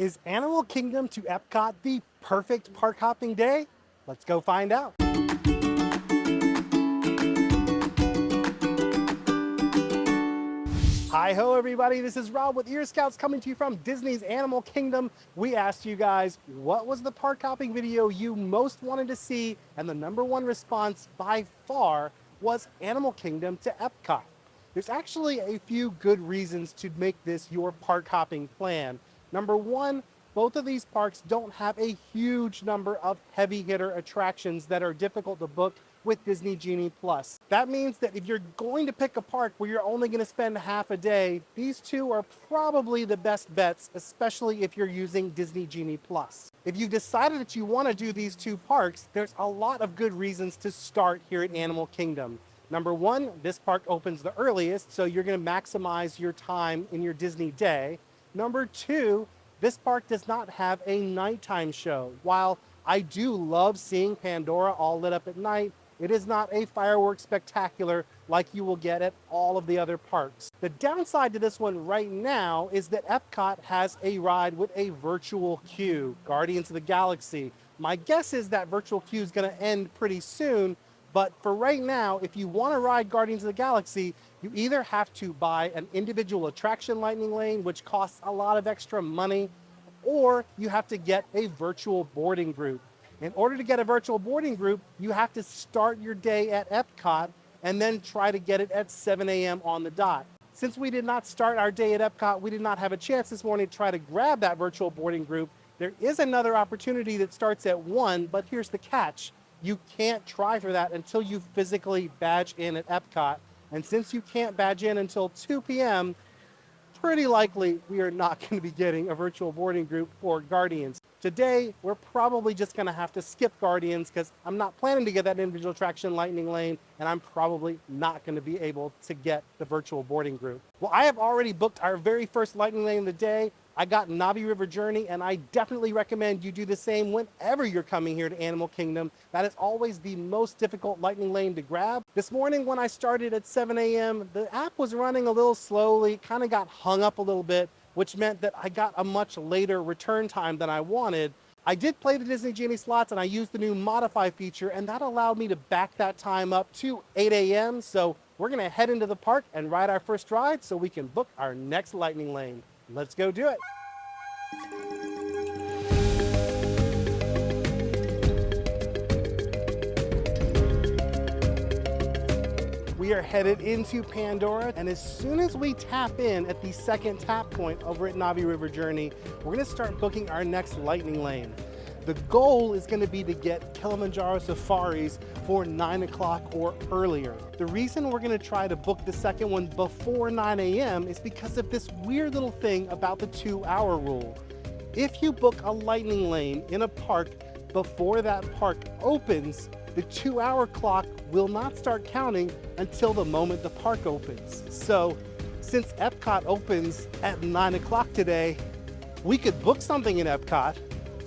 Is Animal Kingdom to Epcot the perfect park hopping day? Let's go find out. Hi ho everybody, this is Rob with Ear Scouts coming to you from Disney's Animal Kingdom. We asked you guys what was the park hopping video you most wanted to see, and the #1 response by far was Animal Kingdom to Epcot. There's actually a few good reasons to make this your park hopping plan. #1, both of these parks don't have a huge number of heavy hitter attractions that are difficult to book with Disney Genie Plus. That means that if you're going to pick a park where you're only going to spend half a day, these two are probably the best bets, especially if you're using Disney Genie Plus. If you've decided that you want to do these two parks, there's a lot of good reasons to start here at Animal Kingdom. #1, this park opens the earliest, so you're going to maximize your time in your Disney day. #2, this park does not have a nighttime show. While I do love seeing Pandora all lit up at night, it is not a fireworks spectacular like you will get at all of the other parks. The downside to this one right now is that Epcot has a ride with a virtual queue, Guardians of the Galaxy. My guess is that virtual queue is going to end pretty soon, but for right now, if you want to ride Guardians of the Galaxy, you either have to buy an individual attraction lightning lane, which costs a lot of extra money, or you have to get a virtual boarding group. In order to get a virtual boarding group, you have to start your day at Epcot and then try to get it at 7 a.m. on the dot. Since we did not start our day at Epcot, we did not have a chance this morning to try to grab that virtual boarding group. There is another opportunity that starts at 1, but here's the catch. You can't try for that until you physically badge in at Epcot. And since you can't badge in until 2 p.m., pretty likely we are not going to be getting a virtual boarding group for Guardians. Today, we're probably just going to have to skip Guardians because I'm not planning to get that individual attraction lightning lane, and I'm probably not going to be able to get the virtual boarding group. Well, I have already booked our very first lightning lane of the day. I got Navi River Journey, and I definitely recommend you do the same whenever you're coming here to Animal Kingdom. That is always the most difficult lightning lane to grab. This morning when I started at 7 a.m., the app was running a little slowly, kind of got hung up a little bit, which meant that I got a much later return time than I wanted. I did play the Disney Genie slots, and I used the new modify feature, and that allowed me to back that time up to 8 a.m. So we're going to head into the park and ride our first ride so we can book our next lightning lane. Let's go do it. We are headed into Pandora, and as soon as we tap in at the second tap point over at Navi River Journey, we're going to start booking our next lightning lane. The goal is going to be to get Kilimanjaro Safaris for 9 o'clock or earlier. The reason we're going to try to book the second one before 9 a.m. is because of this weird little thing about the 2-hour rule. If you book a lightning lane in a park before that park opens, the 2-hour clock will not start counting until the moment the park opens. So since Epcot opens at 9 o'clock today, we could book something in Epcot,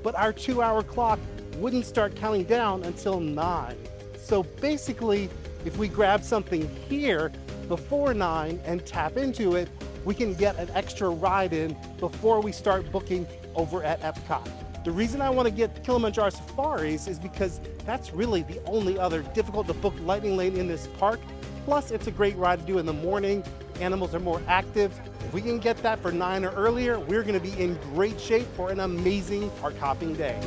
but our 2-hour clock wouldn't start counting down until 9. So basically, if we grab something here before 9 and tap into it, we can get an extra ride in before we start booking over at Epcot. The reason I want to get Kilimanjaro Safaris is because that's really the only other difficult to book lightning lane in this park. Plus, it's a great ride to do in the morning. Animals are more active. If we can get that for 9 or earlier, we're going to be in great shape for an amazing park hopping day.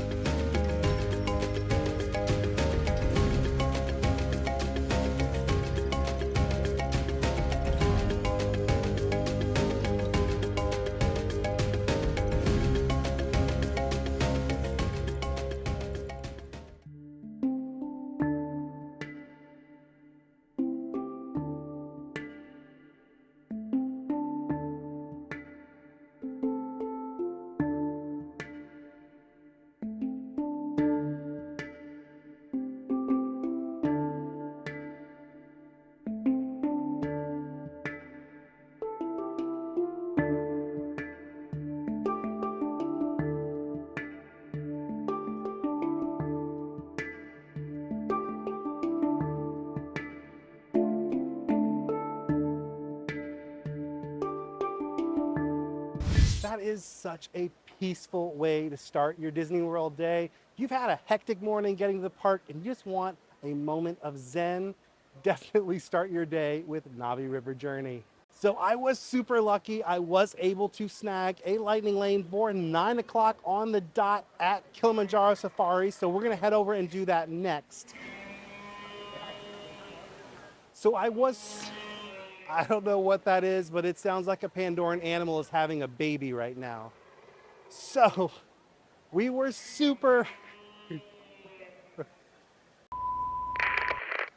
That is such a peaceful way to start your Disney World day. If you've had a hectic morning getting to the park and you just want a moment of zen, definitely start your day with Navi River Journey. So I was super lucky. I was able to snag a lightning lane for 9 o'clock on the dot at Kilimanjaro Safari. So we're gonna head over and do that next. So I don't know what that is, but it sounds like a Pandoran animal is having a baby right now. So we were super,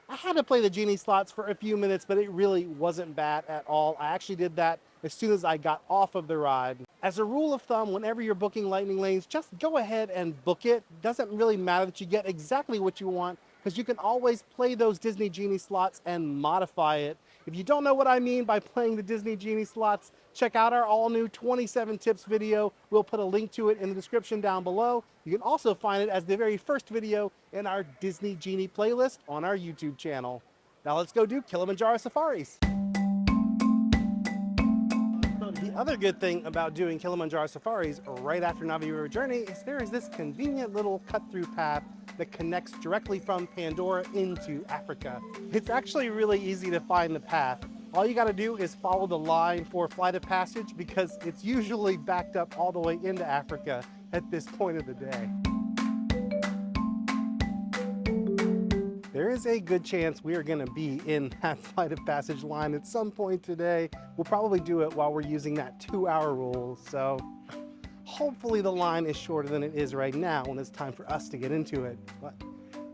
I had to play the genie slots for a few minutes, but it really wasn't bad at all. I actually did that as soon as I got off of the ride. As a rule of thumb, whenever you're booking lightning lanes, just go ahead and book it. Doesn't really matter that you get exactly what you want, because you can always play those Disney Genie slots and modify it. If you don't know what I mean by playing the Disney Genie slots, check out our all new 27 tips video. We'll put a link to it in the description down below. You can also find it as the very first video in our Disney Genie playlist on our YouTube channel. Now let's go do Kilimanjaro safaris. The other good thing about doing Kilimanjaro safaris right after Navi River Journey is there is this convenient little cut-through path that connects directly from Pandora into Africa. It's actually really easy to find the path. All you gotta do is follow the line for Flight of Passage, because it's usually backed up all the way into Africa at this point of the day. There is a good chance we are gonna be in that Flight of Passage line at some point today. We'll probably do it while we're using that 2-hour rule, so hopefully the line is shorter than it is right now when it's time for us to get into it. But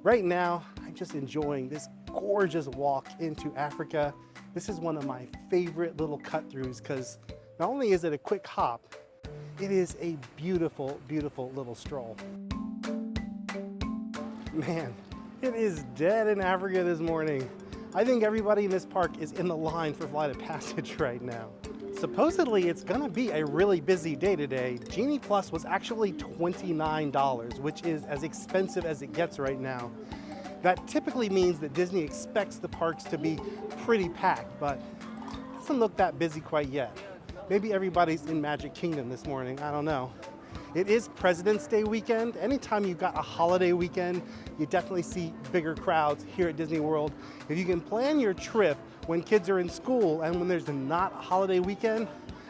right now, I'm just enjoying this gorgeous walk into Africa. This is one of my favorite little cut-throughs, because not only is it a quick hop, it is a beautiful, beautiful little stroll. Man, it is dead in Africa this morning. I think everybody in this park is in the line for Flight of Passage right now. Supposedly, it's gonna be a really busy day today. Genie Plus was actually $29, which is as expensive as it gets right now. That typically means that Disney expects the parks to be pretty packed, but it doesn't look that busy quite yet. Maybe everybody's in Magic Kingdom this morning, I don't know. It is President's Day weekend. Anytime you've got a holiday weekend, you definitely see bigger crowds here at Disney World. If you can plan your trip when kids are in school and when there's not a holiday weekend,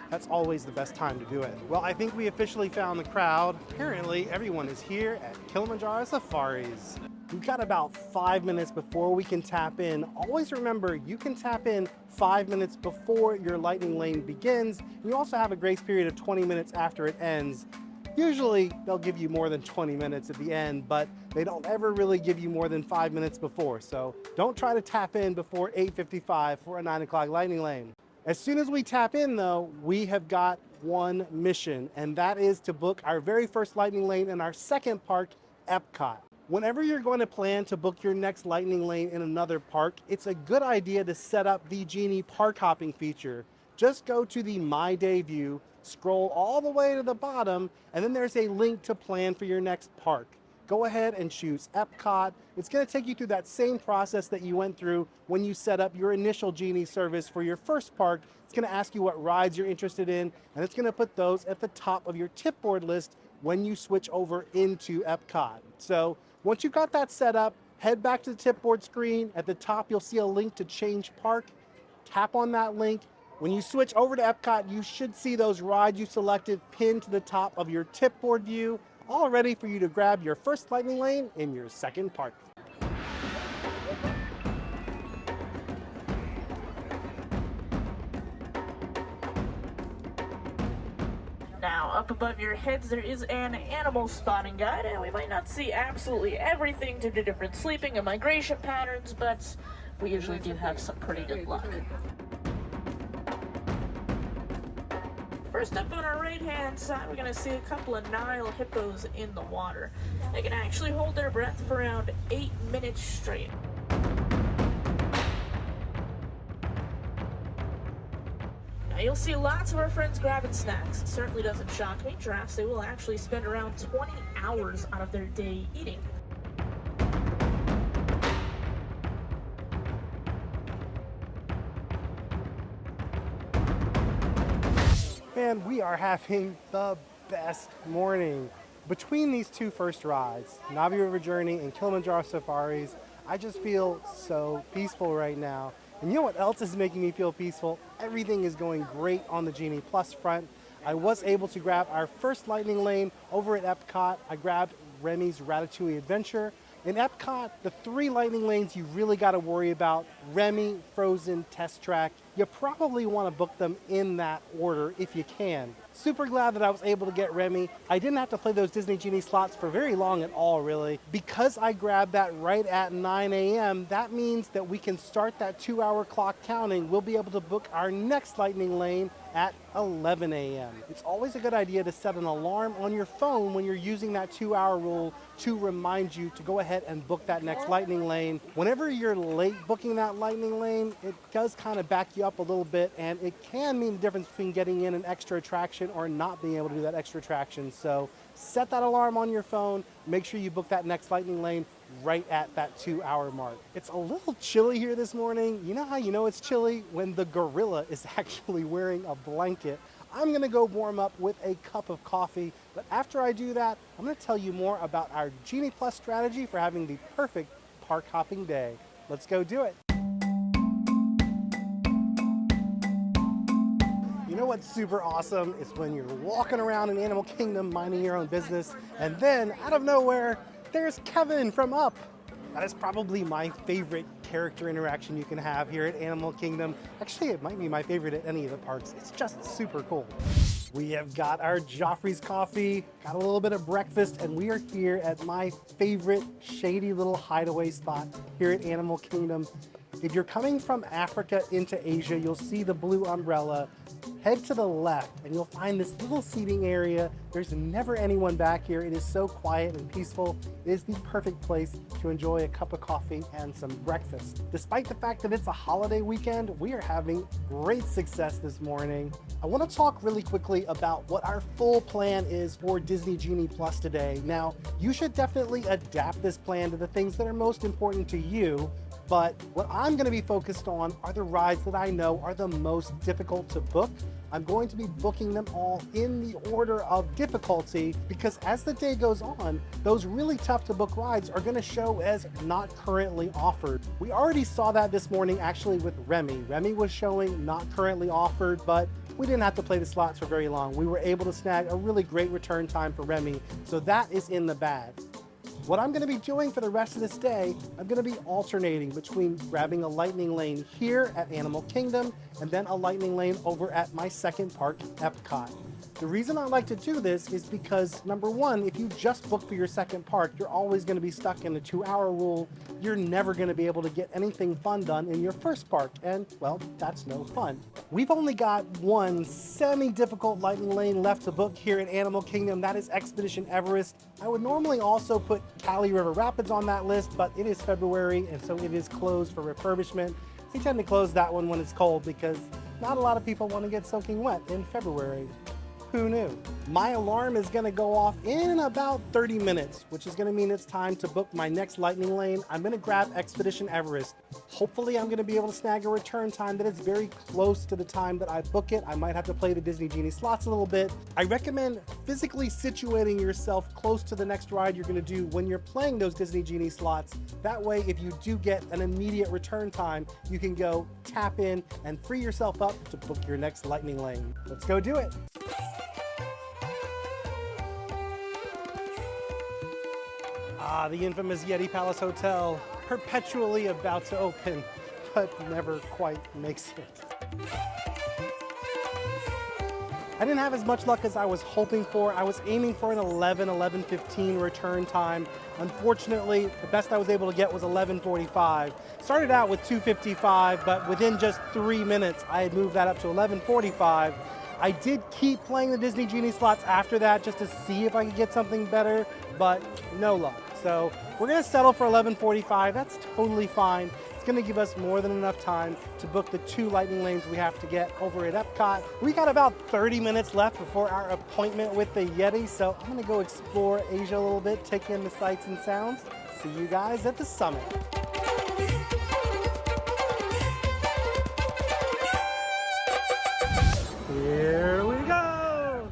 that's always the best time to do it. Well, I think we officially found the crowd. Apparently, everyone is here at Kilimanjaro Safaris. We've got about 5 minutes before we can tap in. Always remember, you can tap in 5 minutes before your lightning lane begins. We also have a grace period of 20 minutes after it ends. Usually, they'll give you more than 20 minutes at the end, but they don't ever really give you more than 5 minutes before. So don't try to tap in before 8:55 for a 9 o'clock lightning lane. As soon as we tap in though, we have got one mission, and that is to book our very first lightning lane in our second park, Epcot. Whenever you're going to plan to book your next lightning lane in another park, it's a good idea to set up the Genie park hopping feature. Just go to the My Day view, scroll all the way to the bottom, and then there's a link to plan for your next park. Go ahead and choose Epcot. It's going to take you through that same process that you went through when you set up your initial Genie service for your first park. It's going to ask you what rides you're interested in, and it's going to put those at the top of your tip board list when you switch over into Epcot. So once you've got that set up, head back to the tip board screen. At the top, you'll see a link to change park. Tap on that link. When you switch over to Epcot, you should see those rides you selected pinned to the top of your tip board view, all ready for you to grab your first lightning lane in your second park. Now, up above your heads, there is an animal spotting guide, and we might not see absolutely everything due to different sleeping and migration patterns, but we usually do have some pretty good luck. First up on our right-hand side, we're going to see a couple of Nile hippos in the water. They can actually hold their breath for around 8 minutes straight. Now you'll see lots of our friends grabbing snacks. It certainly doesn't shock me. Giraffes, they will actually spend around 20 hours out of their day eating. Man, we are having the best morning. Between these two first rides, Navi River Journey and Kilimanjaro Safaris, I just feel so peaceful right now. And you know what else is making me feel peaceful? Everything is going great on the Genie Plus front. I was able to grab our first lightning lane over at Epcot. I grabbed Remy's Ratatouille Adventure. In Epcot, the 3 lightning lanes you really got to worry about: Remy, Frozen, Test Track. You probably want to book them in that order if you can. Super glad that I was able to get Remy. I didn't have to play those Disney Genie slots for very long at all, really. Because I grabbed that right at 9 a.m., that means that we can start that 2-hour clock counting. We'll be able to book our next lightning lane at 11 a.m. It's always a good idea to set an alarm on your phone when you're using that 2-hour rule to remind you to go ahead and book that next lightning lane. Whenever you're late booking that lightning lane, it does kind of back you up a little bit, and it can mean the difference between getting in an extra attraction or not being able to do that extra attraction. So set that alarm on your phone. Make sure you book that next lightning lane right at that 2-hour mark. It's a little chilly here this morning. You know how you know it's chilly? When the gorilla is actually wearing a blanket. I'm gonna go warm up with a cup of coffee, but after I do that, I'm gonna tell you more about our Genie Plus strategy for having the perfect park hopping day. Let's go do it. You know what's super awesome is when you're walking around in Animal Kingdom minding your own business, and then out of nowhere, there's Kevin from Up. That is probably my favorite character interaction you can have here at Animal Kingdom. Actually, it might be my favorite at any of the parks. It's just super cool. We have got our Joffrey's coffee, got a little bit of breakfast, and we are here at my favorite shady little hideaway spot here at Animal Kingdom. If you're coming from Africa into Asia, you'll see the blue umbrella. Head to the left and you'll find this little seating area. There's never anyone back here. It is so quiet and peaceful. It is the perfect place to enjoy a cup of coffee and some breakfast. Despite the fact that it's a holiday weekend, we are having great success this morning. I want to talk really quickly about what our full plan is for Disney Genie Plus today. Now, you should definitely adapt this plan to the things that are most important to you. But what I'm going to be focused on are the rides that I know are the most difficult to book. I'm going to be booking them all in the order of difficulty because as the day goes on, those really tough to book rides are going to show as not currently offered. We already saw that this morning actually with Remy. Remy was showing not currently offered, but we didn't have to play the slots for very long. We were able to snag a really great return time for Remy, so that is in the bag. What I'm going to be doing for the rest of this day, I'm going to be alternating between grabbing a lightning lane here at Animal Kingdom and then a lightning lane over at my second park, Epcot. The reason I like to do this is because, number one, if you just book for your second park, you're always going to be stuck in the 2-hour rule. You're never going to be able to get anything fun done in your first park, and, well, that's no fun. We've only got one semi-difficult lightning lane left to book here at Animal Kingdom. That is Expedition Everest. I would normally also put Cali River Rapids on that list, but it is February, and so it is closed for refurbishment. We tend to close that one when it's cold because not a lot of people want to get soaking wet in February. Who knew? My alarm is going to go off in about 30 minutes, which is going to mean it's time to book my next lightning lane. I'm going to grab Expedition Everest. Hopefully I'm going to be able to snag a return time that is very close to the time that I book it. I might have to play the Disney Genie slots a little bit. I recommend physically situating yourself close to the next ride you're going to do when you're playing those Disney Genie slots. That way, if you do get an immediate return time, you can go tap in and free yourself up to book your next lightning lane. Let's go do it. Ah, the infamous Yeti Palace Hotel, perpetually about to open, but never quite makes it. I didn't have as much luck as I was hoping for. I was aiming for an 11:15 return time. Unfortunately, the best I was able to get was 11:45. Started out with 2:55, but within just 3 minutes, I had moved that up to 11:45. I did keep playing the Disney Genie slots after that just to see if I could get something better, but no luck. So we're gonna settle for 11:45. That's totally fine. It's gonna give us more than enough time to book the 2 lightning lanes we have to get over at Epcot. We got about 30 minutes left before our appointment with the Yeti, so I'm gonna go explore Asia a little bit, take in the sights and sounds. See you guys at the summit. Here we go!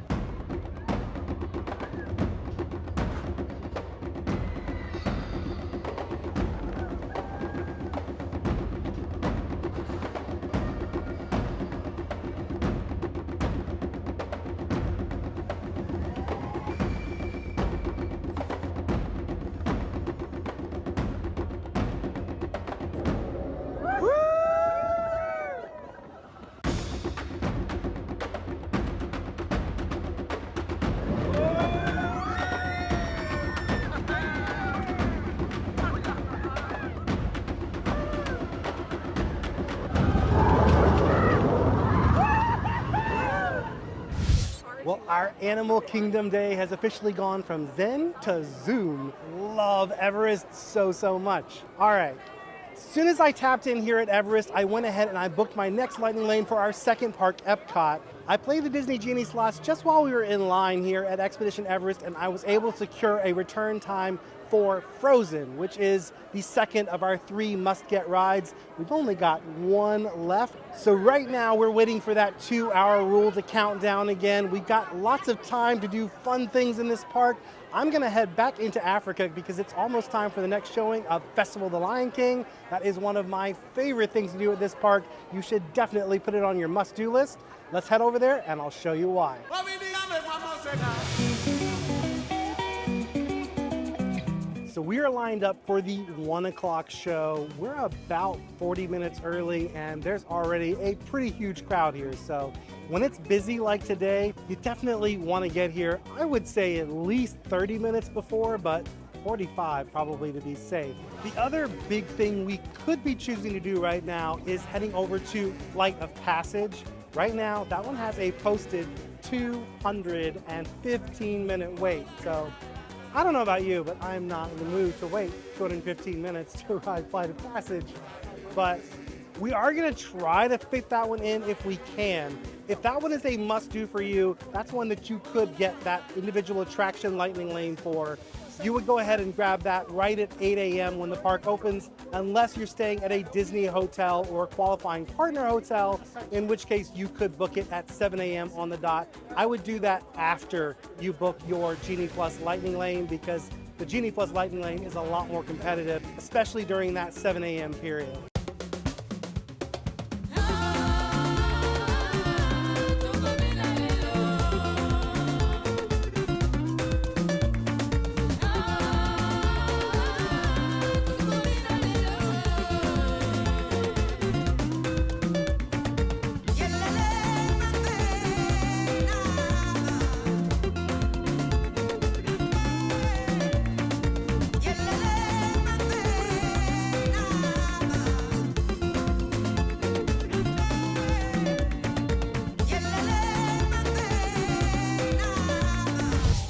Our Animal Kingdom day has officially gone from Zen to Zoom. Love Everest so much. All right. As soon as I tapped in here at Everest, I went ahead and I booked my next lightning lane for our second park, Epcot. I played the Disney Genie slots just while we were in line here at Expedition Everest, and I was able to secure a return time for Frozen, which is the second of our 3 must-get rides. We've only got 1 left. So right now we're waiting for that 2-hour rule to count down again. We've got lots of time to do fun things in this park. I'm gonna head back into Africa because it's almost time for the next showing of Festival of the Lion King. That is one of my favorite things to do at this park. You should definitely put it on your must-do list. Let's head over there and I'll show you why. So we are lined up for the 1 o'clock show. We're about 40 minutes early and there's already a pretty huge crowd here. So when it's busy like today, you definitely want to get here, I would say at least 30 minutes before, but 45 probably to be safe. The other big thing we could be choosing to do right now is heading over to Flight of Passage. Right now, that one has a posted 215-minute wait. So I don't know about you, but I'm not in the mood to wait 215 minutes to ride Flight of Passage. But we are gonna try to fit that one in if we can. If that one is a must-do for you, that's one that you could get that individual attraction lightning lane for. You would go ahead and grab that right at 8 a.m. when the park opens, unless you're staying at a Disney hotel or a qualifying partner hotel, in which case you could book it at 7 a.m. on the dot. I would do that after you book your Genie Plus lightning lane because the Genie Plus lightning lane is a lot more competitive, especially during that 7 a.m. period.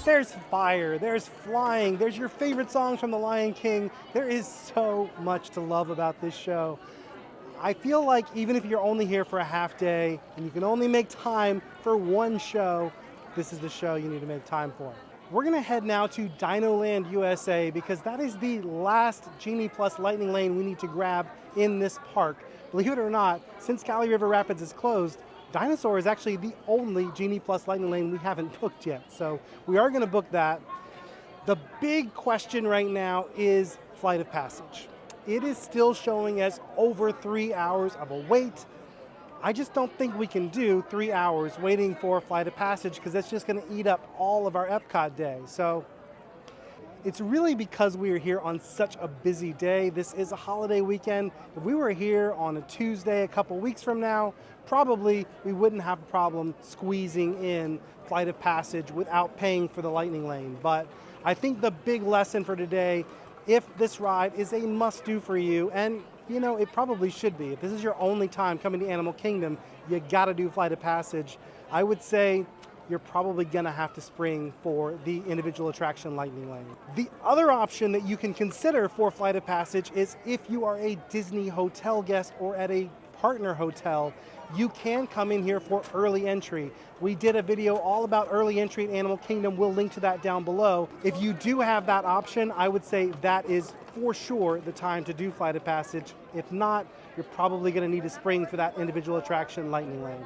There's fire, there's flying, there's your favorite songs from The Lion King. There is so much to love about this show. I feel like even if you're only here for a half day and you can only make time for one show, this is the show you need to make time for. We're gonna head now to Dinoland USA because that is the last Genie Plus lightning lane we need to grab in this park. Believe it or not, since Cali River Rapids is closed, Dinosaur is actually the only Genie Plus lightning lane we haven't booked yet. So we are gonna book that. The big question right now is Flight of Passage. It is still showing as over 3 hours of a wait. I just don't think we can do 3 hours waiting for Flight of Passage because that's just gonna eat up all of our Epcot day. So it's really because we are here on such a busy day. This is a holiday weekend. If we were here on a Tuesday a couple weeks from now, probably we wouldn't have a problem squeezing in Flight of Passage without paying for the lightning lane. But I think the big lesson for today, if this ride is a must-do for you, and you know, it probably should be. If this is your only time coming to Animal Kingdom, you gotta do Flight of Passage. I would say you're probably gonna have to spring for the individual attraction lightning lane. The other option that you can consider for Flight of Passage is if you are a Disney hotel guest or at a partner hotel, you can come in here for early entry. We did a video all about early entry at Animal Kingdom. We'll link to that down below. If you do have that option, I would say that is for sure the time to do Flight of Passage. If not, you're probably gonna need to spring for that individual attraction lightning lane.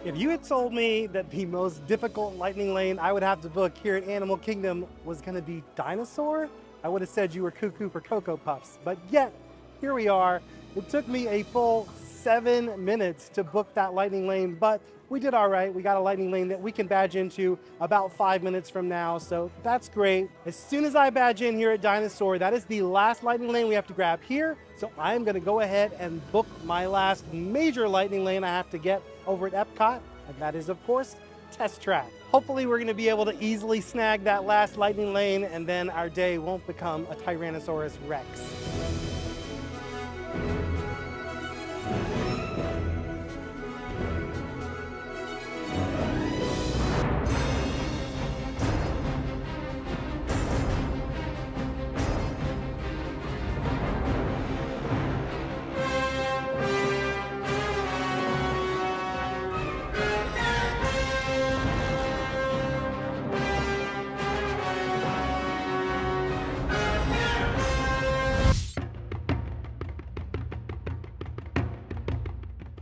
If you had told me that the most difficult lightning lane I would have to book here at Animal Kingdom was gonna be Dinosaur, I would have said you were cuckoo for Cocoa Puffs. But yet, here we are. It took me a full 7 minutes to book that lightning lane, but we did all right. We got a lightning lane that we can badge into about 5 minutes from now, so that's great. As soon as I badge in here at Dinosaur, that is the last lightning lane we have to grab here, so I'm gonna go ahead and book my last major lightning lane I have to get over at Epcot, and that is, of course, Test Track. Hopefully we're gonna be able to easily snag that last lightning lane and then our day won't become a Tyrannosaurus Rex.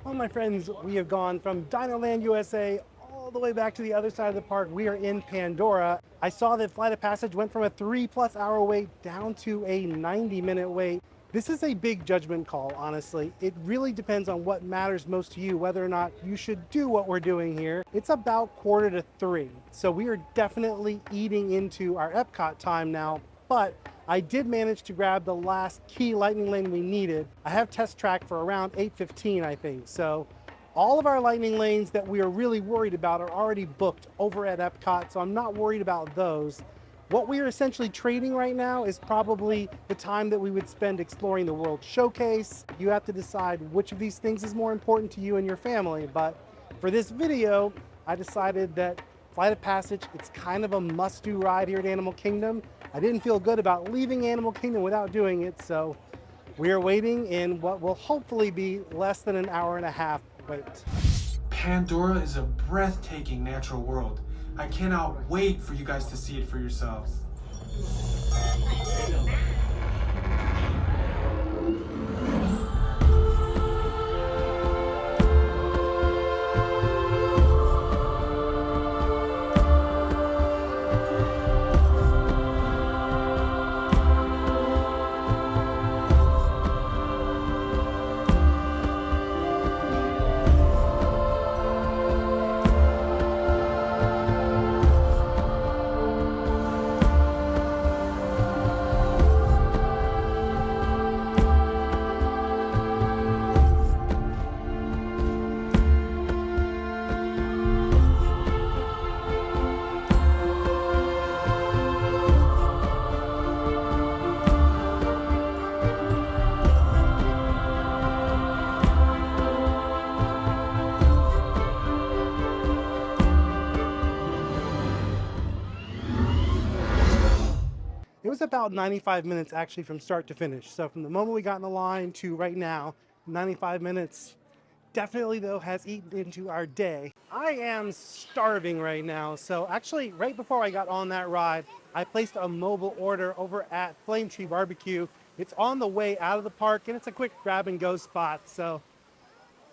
Well, my friends, we have gone from Dinoland USA all the way back to the other side of the park. We are in Pandora. I saw that Flight of Passage went from a 3+ hour wait down to a 90-minute wait. This is a big judgment call, honestly. It really depends on what matters most to you, whether or not you should do what we're doing here. It's about 2:45, so we are definitely eating into our Epcot time now, but I did manage to grab the last key lightning lane we needed. I have test track for around 8:15, I think. So all of our lightning lanes that we are really worried about are already booked over at Epcot, so I'm not worried about those. What we are essentially trading right now is probably the time that we would spend exploring the World Showcase. You have to decide which of these things is more important to you and your family, but for this video, I decided that Flight of Passage, it's kind of a must-do ride here at Animal Kingdom. I didn't feel good about leaving Animal Kingdom without doing it, so we are waiting in what will hopefully be less than an hour and a half wait. Pandora is a breathtaking natural world. I cannot wait for you guys to see it for yourselves. It was about 95 minutes actually from start to finish. So from the moment we got in the line to right now, 95 minutes definitely though has eaten into our day. I am starving right now. So actually right before I got on that ride, I placed a mobile order over at Flame Tree Barbecue. It's on the way out of the park and it's a quick grab and go spot. So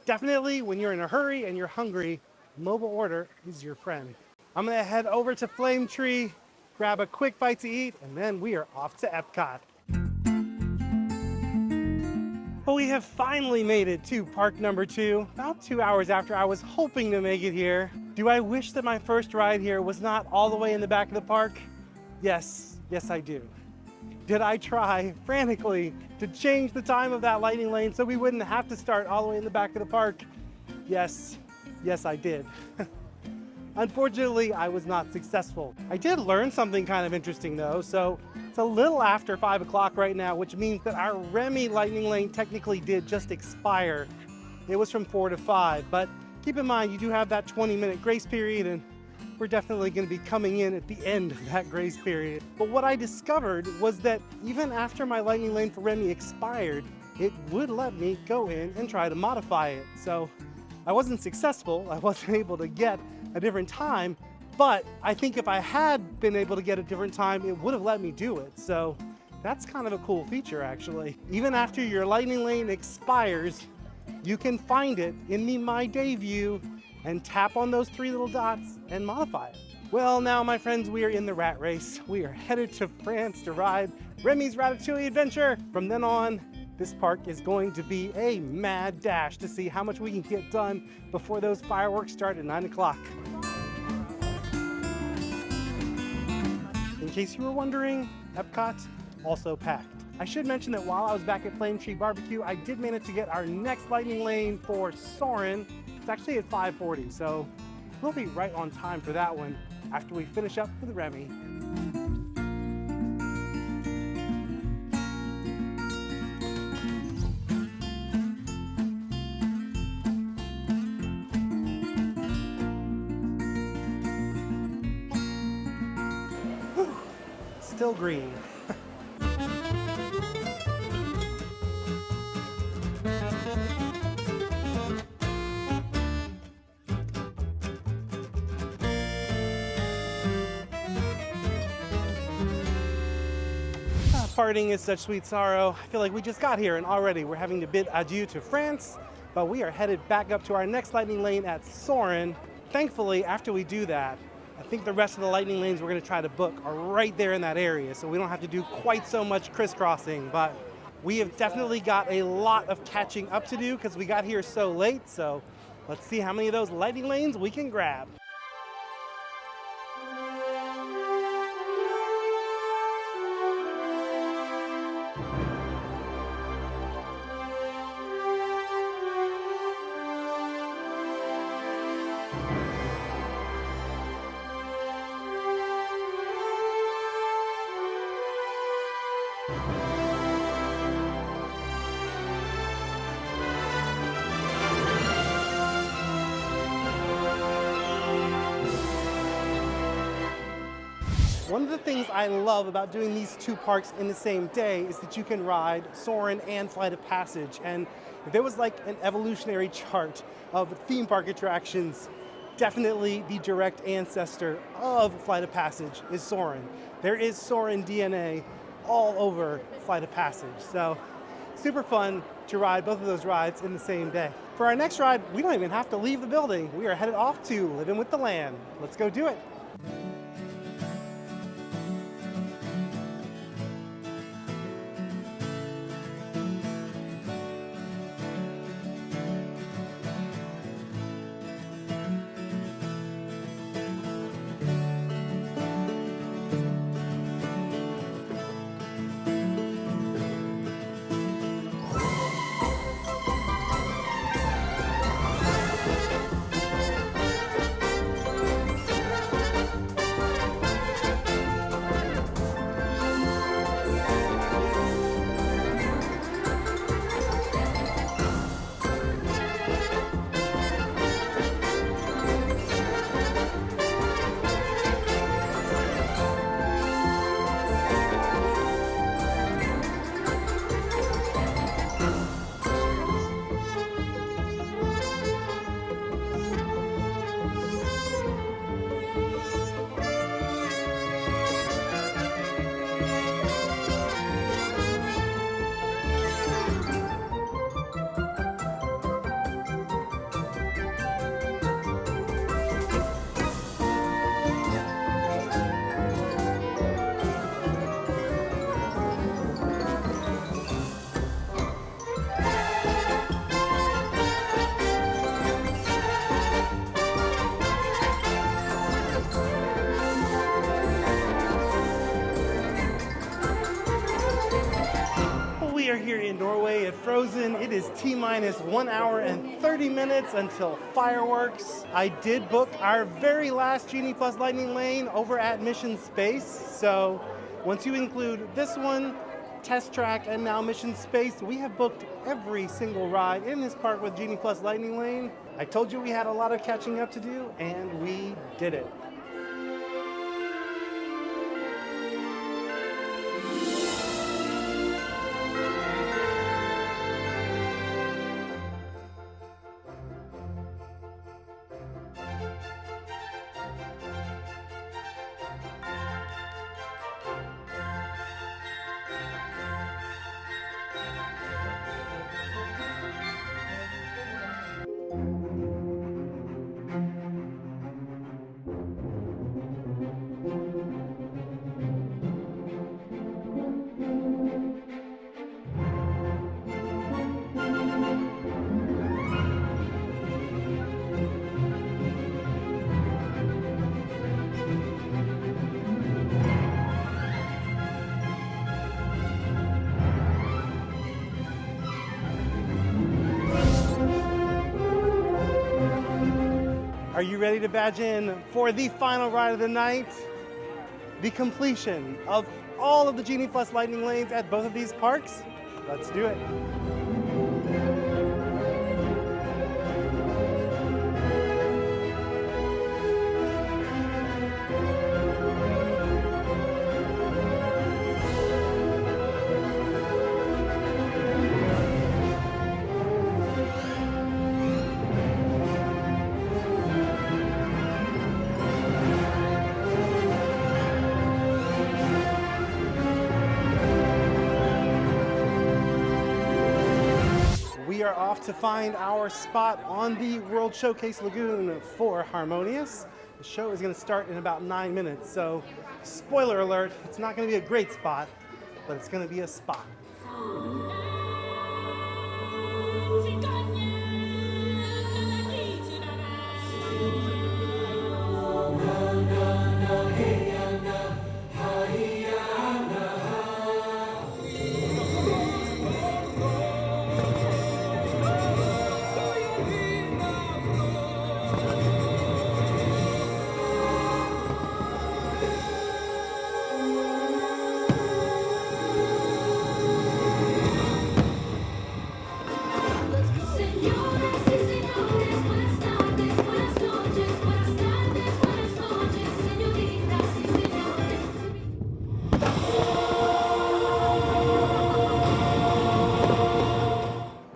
definitely when you're in a hurry and you're hungry, mobile order is your friend. I'm gonna head over to Flame Tree, grab a quick bite to eat, and then we are off to Epcot. Well, we have finally made it to park number 2, about 2 hours after I was hoping to make it here. Do I wish that my first ride here was not all the way in the back of the park? Yes, yes I do. Did I try frantically to change the time of that lightning lane so we wouldn't have to start all the way in the back of the park? Yes, yes I did. Unfortunately, I was not successful. I did learn something kind of interesting though. So it's a little after 5 o'clock right now, which means that our Remy lightning lane technically did just expire. It was from 4 to 5, but keep in mind you do have that 20-minute grace period and we're definitely going to be coming in at the end of that grace period. But what I discovered was that even after my lightning lane for Remy expired, it would let me go in and try to modify it. So I wasn't successful. I wasn't able to get a different time, but I think if I had been able to get a different time, it would have let me do it. So that's kind of a cool feature actually. Even after your lightning lane expires, you can find it in the My Day view and tap on those 3 little dots and modify it. Well, now my friends, we are in the rat race. We are headed to France to ride Remy's Ratatouille Adventure. From then on, this park is going to be a mad dash to see how much we can get done before those fireworks start at 9 o'clock. In case you were wondering, Epcot also packed. I should mention that while I was back at Flame Tree Barbecue, I did manage to get our next lightning lane for Soarin'. It's actually at 5:40, so we'll be right on time for that one after we finish up with Remy. Still green. Parting is such sweet sorrow. I feel like we just got here and already we're having to bid adieu to France but we are headed back up to our next lightning lane at Soarin'. Thankfully, after we do that, I think the rest of the lightning lanes we're going to try to book are right there in that area, so we don't have to do quite so much crisscrossing. But we have definitely got a lot of catching up to do because we got here so late, so let's see how many of those lightning lanes we can grab. One of the things I love about doing these two parks in the same day is that you can ride Soarin' and Flight of Passage. And if there was like an evolutionary chart of theme park attractions, definitely the direct ancestor of Flight of Passage is Soarin'. There is Soarin' DNA all over Flight of Passage. So super fun to ride both of those rides in the same day. For our next ride, we don't even have to leave the building. We are headed off to Living with the Land. Let's go do it. We are here in Norway at Frozen. It is T-minus 1 hour and 30 minutes until fireworks. I did book our very last Genie Plus Lightning Lane over at Mission Space. So once you include this one, Test Track, and now Mission Space, we have booked every single ride in this park with Genie Plus Lightning Lane. I told you we had a lot of catching up to do, and we did it. Are you ready to badge in for the final ride of the night? The completion of all of the Genie Plus Lightning Lanes at both of these parks? Let's do it. are off to find our spot on the World Showcase Lagoon for Harmonious. The show is going to start in about 9 minutes, so spoiler alert, it's not going to be a great spot, but it's going to be a spot.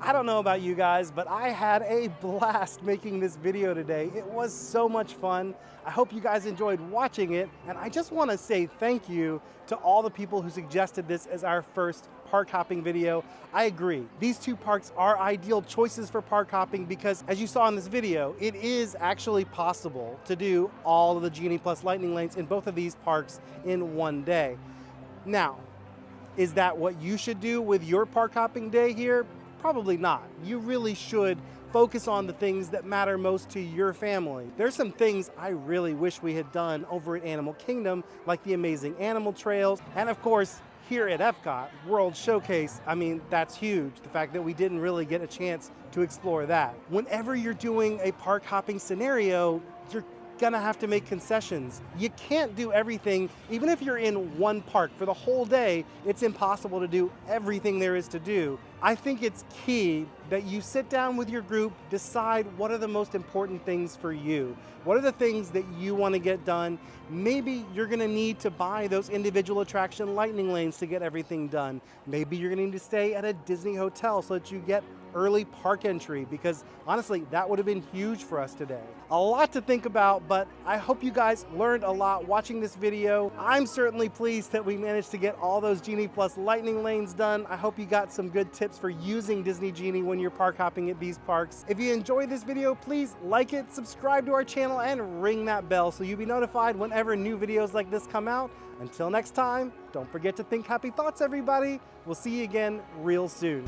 I don't know about you guys, but I had a blast making this video today. It was so much fun. I hope you guys enjoyed watching it, and I just want to say thank you to all the people who suggested this as our first park hopping video. I agree. These two parks are ideal choices for park hopping because, as you saw in this video, it is actually possible to do all of the Genie Plus lightning lanes in both of these parks in one day. Now, is that what you should do with your park hopping day here? Probably not. You really should focus on the things that matter most to your family. There's some things I really wish we had done over at Animal Kingdom, like the amazing animal trails, and of course, here at Epcot, World Showcase, I mean, that's huge. The fact that we didn't really get a chance to explore that. Whenever you're doing a park hopping scenario, you're gonna have to make concessions. You can't do everything. Even if you're in one park for the whole day, it's impossible to do everything there is to do. I think it's key that you sit down with your group, decide what are the most important things for you. What are the things that you want to get done? Maybe you're going to need to buy those individual attraction lightning lanes to get everything done. Maybe you're going to need to stay at a Disney hotel so that you get early park entry, because honestly, that would have been huge for us today. A lot to think about, but I hope you guys learned a lot watching this video. I'm certainly pleased that we managed to get all those Genie Plus lightning lanes done. I hope you got some good tips for using Disney Genie when you're park hopping at these parks. If you enjoyed this video, please like it, subscribe to our channel, and ring that bell so you'll be notified whenever new videos like this come out. Until next time, don't forget to think happy thoughts, everybody. We'll see you again real soon.